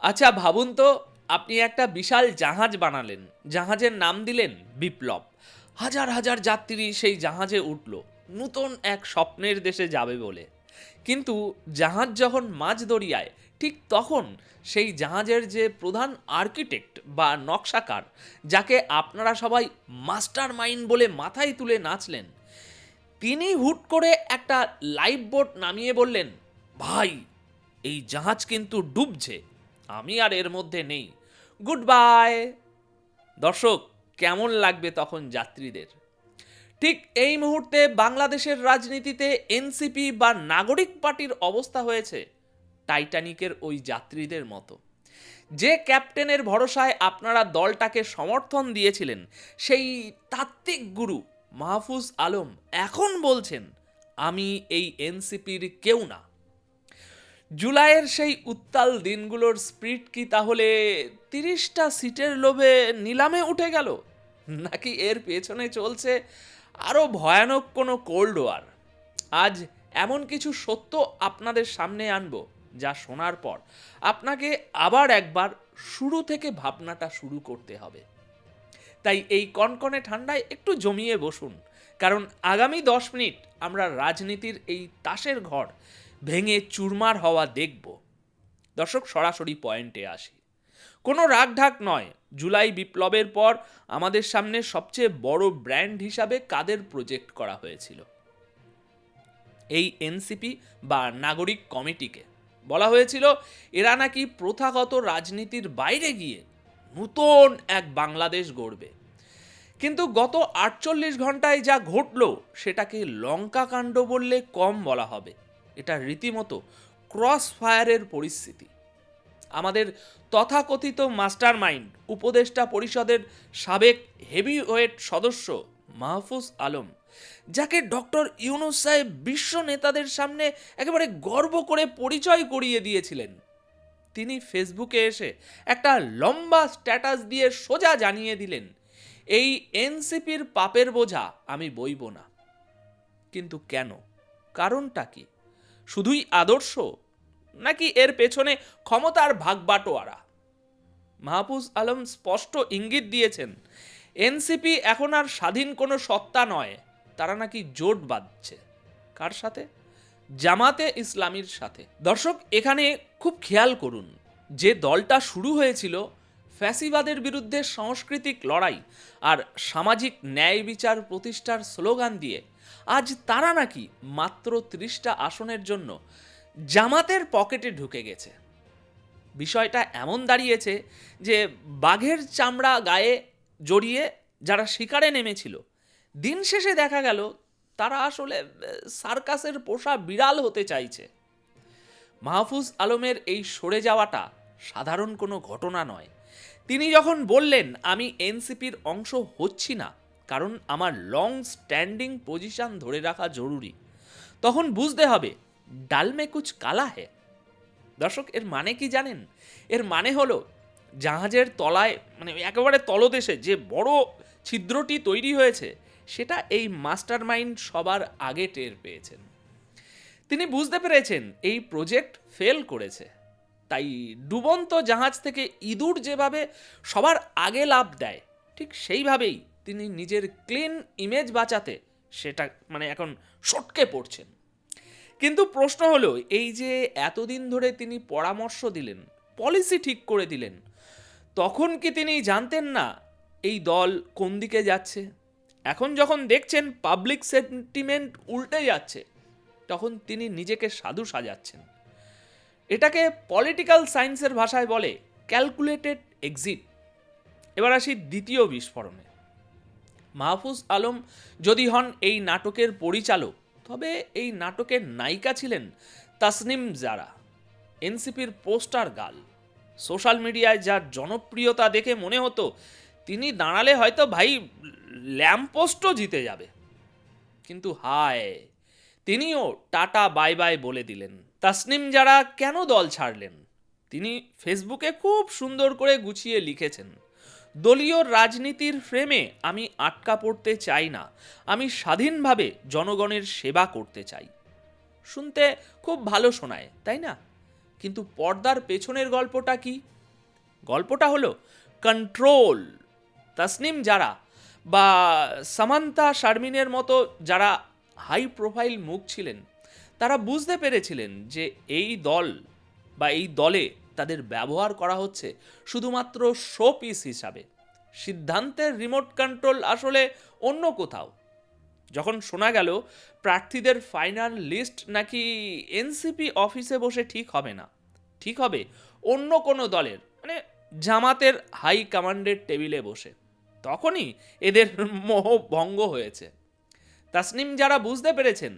আচ্ছা ভাবুন তো, আপনি একটা বিশাল জাহাজ বানালেন, জাহাজের নাম দিলেন বিপ্লব। হাজার হাজার যাত্রী সেই জাহাজে উঠল, নূতন এক স্বপ্নের দেশে যাবে বলে। কিন্তু জাহাজ যখন মাঝ দরিয়ায়, ঠিক তখন সেই জাহাজের যে প্রধান আর্কিটেক্ট বা নকশাকার, যাকে আপনারা সবাই মাস্টার মাইন্ড বলে মাথায় তুলে নাচলেন, তিনি হুট করে একটা লাইফ বোট নামিয়ে বললেন, ভাই, এই জাহাজ কিন্তু ডুবছে, আমি আর এর মধ্যে নেই, গুড বাই। দর্শক, কেমন লাগবে তখন যাত্রীদের? ঠিক এই মুহূর্তে বাংলাদেশের রাজনীতিতে এনসিপি বা নাগরিক পার্টির অবস্থা হয়েছে টাইটানিকের ওই যাত্রীদের মতো। যে ক্যাপ্টেনের ভরসায় আপনারা দলটাকে সমর্থন দিয়েছিলেন, সেই তাত্ত্বিক গুরু মাহফুজ আলম এখন বলছেন, আমি এই এনসিপির কেউ না। জুলাইয়ের সেই উত্তাল দিনগুলোর স্পিরিট কি তাহলে 30টা সিটের লোভে নিলামে উঠে গেল, নাকি এর পেছনে চলছে আরও ভয়ানক কোনো কোল্ড ওয়ার? আজ এমন কিছু সত্য আপনাদের সামনে আনবো, যা শোনার পর আপনাকে আবার একবার শুরু থেকে ভাবনাটা শুরু করতে হবে। তাই এই কনকনে ঠান্ডায় একটু জমিয়ে বসুন, কারণ আগামী 10 মিনিট আমরা রাজনীতির এই তাসের ঘর ভেঙে চুরমার হওয়া দেখব। দর্শক, সরাসরি পয়েন্টে আসি। কোনো রাগঢাক নয়। জুলাই বিপ্লবের পর আমাদের সামনে সবচেয়ে বড় ব্র্যান্ড হিসাবে কাদের প্রজেক্ট করা হয়েছিল? এই এনসিপি বা নাগরিক কমিটিকে। বলা হয়েছিল এরা নাকি প্রথাগত রাজনীতির বাইরে গিয়ে নতুন এক বাংলাদেশ গড়বে। কিন্তু গত 48 ঘন্টায় যা ঘটল, সেটাকে লঙ্কা কাণ্ড বললে কম বলা হবে। এটা রীতিমতো ক্রস ফায়ারের পরিস্থিতি। আমাদের তথাকথিত মাস্টার মাইন্ড, উপদেষ্টা পরিষদের সাবেক হেভিওয়েট সদস্য মাহফুজ আলম, যাকে ডক্টর ইউনূস সাহেব বিশ্ব নেতাদের সামনে একেবারে গর্ব করে পরিচয় করিয়ে দিয়েছিলেন, তিনি ফেসবুকে এসে একটা লম্বা স্ট্যাটাস দিয়ে সোজা জানিয়ে দিলেন, এই এনসিপির পাপের বোঝা আমি বইব না। কিন্তু কেন? কারণটা কি? শুধুই আদর্শ, নাকি এর পেছনে ক্ষমতার ভাগবাটোয়ারা? মাহফুজ আলম স্পষ্ট ইঙ্গিত দিয়েছেন, এনসিপি এখন আর স্বাধীন কোনো সত্তা নয়, তারা নাকি জোট বাঁধছে। কার সাথে? জামাতে ইসলামীর সাথে। দর্শক, এখানে খুব খেয়াল করুন, যে দলটা শুরু হয়েছিল ফ্যাসিবাদের বিরুদ্ধে সাংস্কৃতিক লড়াই আর সামাজিক ন্যায় বিচার প্রতিষ্ঠার স্লোগান দিয়ে, আজ তারা নাকি মাত্র 30টা আসনের জন্য জামাতের পকেটে ঢুকে গেছে। বিষয়টা এমন দাঁড়িয়েছে যে বাঘের চামড়া গায়ে জড়িয়ে যারা শিকারে নেমেছিল, দিন শেষে দেখা গেল তারা আসলে সার্কাসের পোষা বিড়াল হতে চাইছে। মাহফুজ আলমের এই সরে যাওয়াটা সাধারণ কোনো ঘটনা নয়। তিনি যখন বললেন, আমি এনসিপির অংশ হচ্ছি না কারণ আমার লং স্ট্যান্ডিং পজিশন ধরে রাখা জরুরি, তখন বুঝতে হবে ডাল মে কুছ কালা হে। দর্শক, এর মানে কি জানেন? এর মানে হলো, জাহাজের তলায়, মানে একেবারে তলদেশে যে বড় ছিদ্রটি তৈরি হয়েছে, সেটা এই মাস্টার মাইন্ড সবার আগে টের পেয়েছেন। তিনি বুঝতে পেরেছেন এই প্রজেক্ট ফেল করেছে। তাই ডুবন্ত জাহাজ থেকে ইঁদুর যেভাবে সবার আগে লাফ দেয়, ঠিক সেইভাবেই তিনি নিজের ক্লিন ইমেজ বাঁচাতে সেটা এখন সটকে পড়ছেন। কিন্তু প্রশ্ন হলো, এই যে এতদিন ধরে তিনি পরামর্শ দিলেন, পলিসি ঠিক করে দিলেন, তখন কি তিনি জানতেন না এই দল কোন দিকে যাচ্ছে? এখন যখন দেখছেন পাবলিক সেন্টিমেন্ট উল্টে যাচ্ছে, তখন তিনি নিজেকে সাধু সাজাচ্ছেন। এটাকে পলিটিক্যাল সায়েন্সের ভাষায় বলে ক্যালকুলেটেড এক্সিট। এবার আসি দ্বিতীয় বিস্ফোরণে। মাহফুজ আলম যদি হন এই নাটকের পরিচালক, তবে এই নাটকের নায়িকা ছিলেন তাসনিম জারা, এনসিপির পোস্টার গার্ল। সোশ্যাল মিডিয়ায় যার জনপ্রিয়তা দেখে মনে হতো তিনি দাঁড়ালে হয়তো ভাই ল্যাম্পপোস্টও জিতে যাবে। কিন্তু হায়, তিনিও টাটা বাই বাই বলে দিলেন। তাসনিম যারা কেন দল ছাড়লেন? তিনি ফেসবুকে খুব সুন্দর করে গুছিয়ে লিখেছেন, দলীয় রাজনীতির ফ্রেমে আমি আটকা পড়তে চাই না, আমি স্বাধীনভাবে জনগণের সেবা করতে চাই। শুনতে খুব ভালো শোনায়, তাই না? কিন্তু পর্দার পেছনের গল্পটা কি? গল্পটা হলো কন্ট্রোল। তাসনিম জারা বা সামান্তা শারমিনের মতো যারা হাই প্রোফাইল মুখ ছিলেন, তারা বুঝতে পেরেছিলেন যে এই দল বা এই দলে তাদের ব্যবহার করা হচ্ছে শুধুমাত্র শো পিস হিসাবে। সিদ্ধান্তের রিমোট কন্ট্রোল আসলে অন্য কোথাও। যখন শোনা গেল প্রার্থীদের ফাইনাল লিস্ট নাকি এনসিপি অফিসে বসে ঠিক হবে না, ঠিক হবে অন্য কোনো দলের, মানে জামাতের হাই কমান্ডের টেবিলে বসে, তখনই এদের মোহ ভঙ্গ হয়েছে। তাসনিম যারা বুঝতে পেরেছেন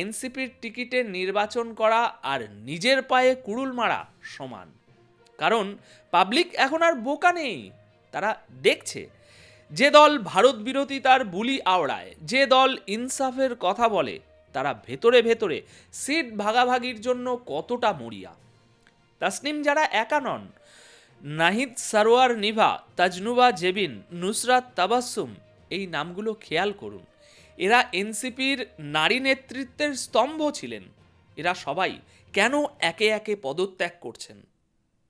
এনসিপির টিকিটে নির্বাচন করা আর নিজের পায়ে কুড়ুল মারা সমান। কারণ পাবলিক এখন আর বোকা নেই, তারা দেখছে যে দল ভারত বিরোধিতার বুলি আওড়ায়, যে দল ইনসাফের কথা বলে, তারা ভেতরে ভেতরে সিট ভাগাভাগির জন্য কতটা মরিয়া। তাসনিম যারা একা নন, নাহিদ সারোয়ার নিভা, তাজনুবা জেবিন, নুসরাত তাবাসসুম, এই নামগুলো খেয়াল করুন। এরা এনসিপির নারী নেতৃত্বের স্তম্ভ ছিলেন। এরা সবাই কেন একে একে পদত্যাগ করছেন?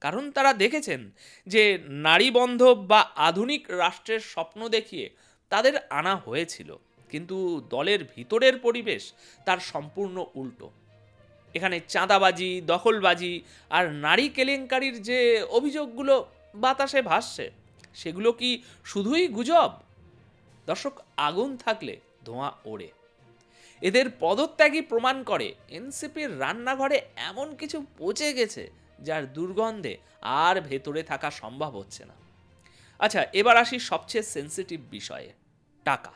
কারণ তারা দেখেছেন যে নারী বন্ধব বা আধুনিক রাষ্ট্রের স্বপ্ন দেখিয়ে তাদের আনা হয়েছিল, কিন্তু দলের ভিতরের পরিবেশ তার সম্পূর্ণ উল্টো। এখানে চাঁদাবাজি, দখলবাজি আর নারী কেলেঙ্কারির যে অভিযোগগুলো বাতাসে ভাসছে, সেগুলো কি শুধুই গুজব? দর্শক, আগুন থাকলে ধোঁয়া ওড়ে। এদের পদত্যাগই প্রমাণ করে এনসিপির রান্নাঘরে এমন কিছু পচে গেছে যার দুর্গন্ধে আর ভেতরে থাকা সম্ভব হচ্ছে না। আচ্ছা, এবার আসি সবচেয়ে সেন্সিটিভ বিষয়ে, টাকা।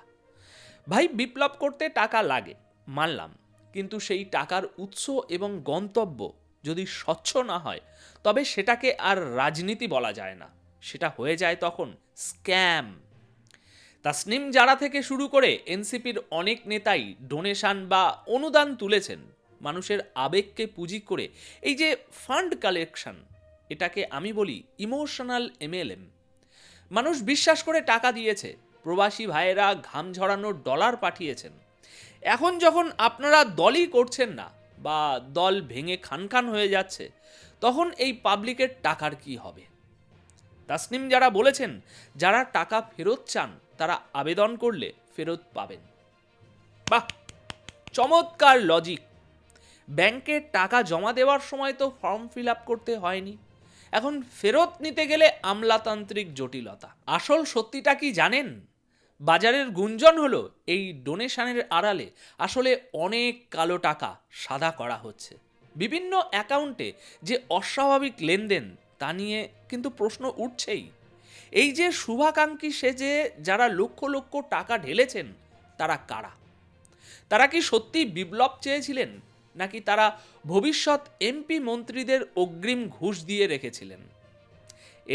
ভাই, বিপ্লব করতে টাকা লাগে, মানলাম, কিন্তু সেই টাকার উৎস এবং গন্তব্য যদি স্বচ্ছ না হয়, তবে সেটাকে আর রাজনীতি বলা যায় না, সেটা হয়ে যায় তখন স্ক্যাম। তাসনিম জারা থেকে শুরু করে এনসিপির অনেক নেতাই ডোনেশন বা অনুদান তুলেছেন মানুষের আবেগকে পুঁজি করে। এই যে ফান্ড কালেকশন, এটাকে আমি বলি ইমোশনাল এমএলএম। মানুষ বিশ্বাস করে টাকা দিয়েছে, প্রবাসী ভাইয়েরা ঘাম ঝরানো ডলার পাঠিয়েছেন। এখন যখন আপনারা দলই করছেন না বা দল ভেঙে খান খান হয়ে যাচ্ছে, তখন এই পাবলিকের টাকার কি হবে? তাসনিম যারা বলেছেন যারা টাকা ফেরত চান তারা আবেদন করলে ফেরত পাবেন। বাহ, চমৎকার লজিক। ব্যাংকে টাকা জমা দেওয়ার সময় তো ফর্ম ফিল আপ করতে হয়নি, এখন ফেরত নিতে গেলে আমলাতান্ত্রিক জটিলতা। আসল সত্যিটা কি জানেন? বাজারের গুঞ্জন হলো এই ডোনেশনের আড়ালে আসলে অনেক কালো টাকা সাদা করা হচ্ছে। বিভিন্ন অ্যাকাউন্টে যে অস্বাভাবিক লেনদেন, তা নিয়ে কিন্তু প্রশ্ন উঠছেই। এই যে শুভাকাঙ্ক্ষী সেজে যারা লক্ষ লক্ষ টাকা ঢেলেছেন, তারা কারা? তারা কি সত্যি বিপ্লব চেয়েছিলেন, নাকি তারা ভবিষ্যৎ এমপি মন্ত্রীদের অগ্রিম ঘুষ দিয়ে রেখেছিলেন?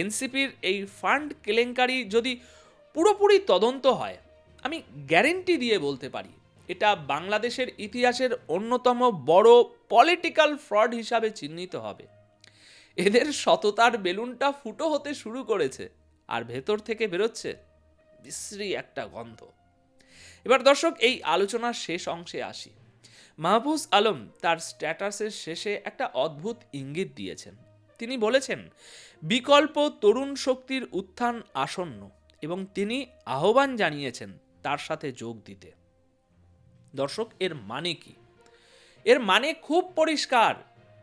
এনসিপির এই ফান্ড কেলেঙ্কারি যদি পুরোপুরি তদন্ত হয়, আমি গ্যারেন্টি দিয়ে বলতে পারি এটা বাংলাদেশের ইতিহাসের অন্যতম বড় পলিটিক্যাল ফ্রড হিসাবে চিহ্নিত হবে। এদের সততার বেলুনটা ফুটো হতে শুরু করেছে, আর ভেতর থেকে বেরোচ্ছে বিশ্রী একটা গন্ধ। এবার দর্শক, এই আলোচনার শেষ অংশে আসি। মাহফুজ আলম তার স্ট্যাটাসের শেষে একটা অদ্ভুত ইঙ্গিত দিয়েছেন। তিনি বলেছেন বিকল্প তরুণ শক্তির উত্থান আসন্ন, এবং তিনি আহ্বান জানিয়েছেন তার সাথে যোগ দিতে। দর্শক, এর মানে কি? এর মানে খুব পরিষ্কার,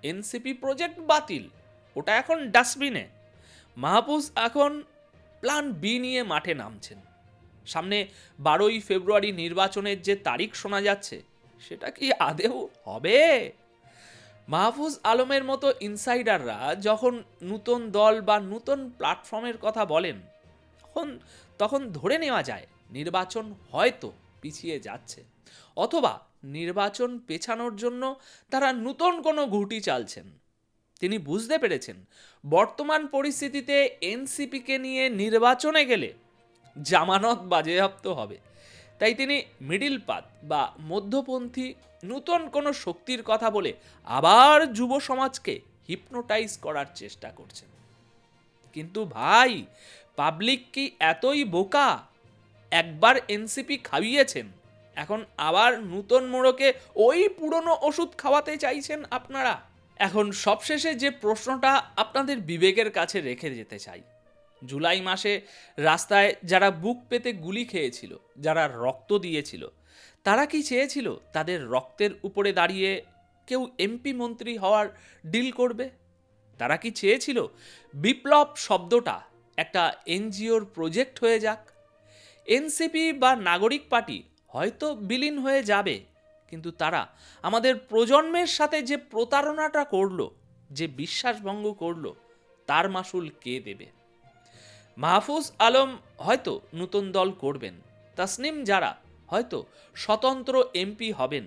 এনসিপি প্রজেক্ট বাতিল, ওটা এখন ডাস্টবিনে। মাহফুজ এখন প্ল্যান বি নিয়ে মাঠে নামছেন। সামনে 12ই ফেব্রুয়ারি নির্বাচনের যে তারিখ শোনা যাচ্ছে, সেটা কি আদেও হবে? মাহফুজ আলমের মতো ইনসাইডাররা যখন নতুন দল বা নতুন প্ল্যাটফর্মের কথা বলেন, তখন ধরে নেওয়া যায় নির্বাচন হয়তো পিছিয়ে যাচ্ছে, অথবা নির্বাচন পেছানোর জন্য তারা নতুন কোনো ঘুঁটি চালছেন। তিনি বুঝতে পেরেছেন বর্তমান পরিস্থিতিতে এনসিপিকে নিয়ে নির্বাচনে গেলে জামানত বাজেয়াপ্ত হবে। তাই তিনি মিডিল পাথ বা মধ্যপন্থী নতুন কোনো শক্তির কথা বলে আবার যুব সমাজকে হিপনোটাইজ করার চেষ্টা করছেন। কিন্তু ভাই, পাবলিক কি এতই বোকা? একবার এনসিপি খাইয়েছেন, এখন আবার নতুন মোড়কে ওই পুরনো ওষুধ খাওয়াতে চাইছেন আপনারা? এখন সবশেষে যে প্রশ্নটা আপনাদের বিবেকের কাছে রেখে যেতে চাই, জুলাই মাসে রাস্তায় যারা বুক পেতে গুলি খেয়েছিল, যারা রক্ত দিয়েছিল, তারা কি চেয়েছিল তাদের রক্তের উপরে দাঁড়িয়ে কেউ এমপি মন্ত্রী হওয়ার ডিল করবে? তারা কি চেয়েছিল বিপ্লব শব্দটা একটা এনজিওর প্রজেক্ট হয়ে যাক? এনসিপি বা নাগরিক পার্টি হয়তো বিলীন হয়ে যাবে, কিন্তু তারা আমাদের প্রজন্মের সাথে যে প্রতারণাটা করলো, যে বিশ্বাসভঙ্গ করলো, তার মাসুল কে দেবে? মাহফুজ আলম হয়তো নতুন দল করবেন, তাসনিম যারা হয়তো স্বতন্ত্র এমপি হবেন,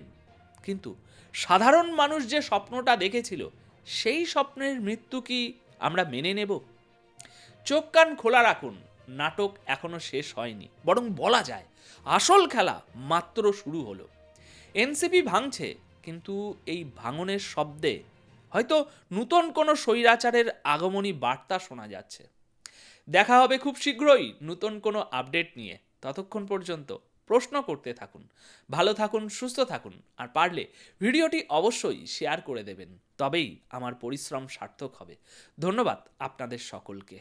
কিন্তু সাধারণ মানুষ যে স্বপ্নটা দেখেছিল সেই স্বপ্নের মৃত্যু কি আমরা মেনে নেব? চোখ কান খোলা রাখুন, নাটক এখনো শেষ হয়নি, বরং বলা যায় আসল খেলা মাত্র শুরু হলো। এনসিপি ভাঙছে, কিন্তু এই ভাঙনের শব্দে হয়তো নতুন কোনো স্বৈরাচারের আগমনী বার্তা শোনা যাচ্ছে। দেখা হবে খুব শীঘ্রই নতুন কোনো আপডেট নিয়ে। ততক্ষণ পর্যন্ত প্রশ্ন করতে থাকুন, ভালো থাকুন, সুস্থ থাকুন, আর পারলে ভিডিওটি অবশ্যই শেয়ার করে দেবেন, তবেই আমার পরিশ্রম সার্থক হবে। ধন্যবাদ আপনাদের সকলকে।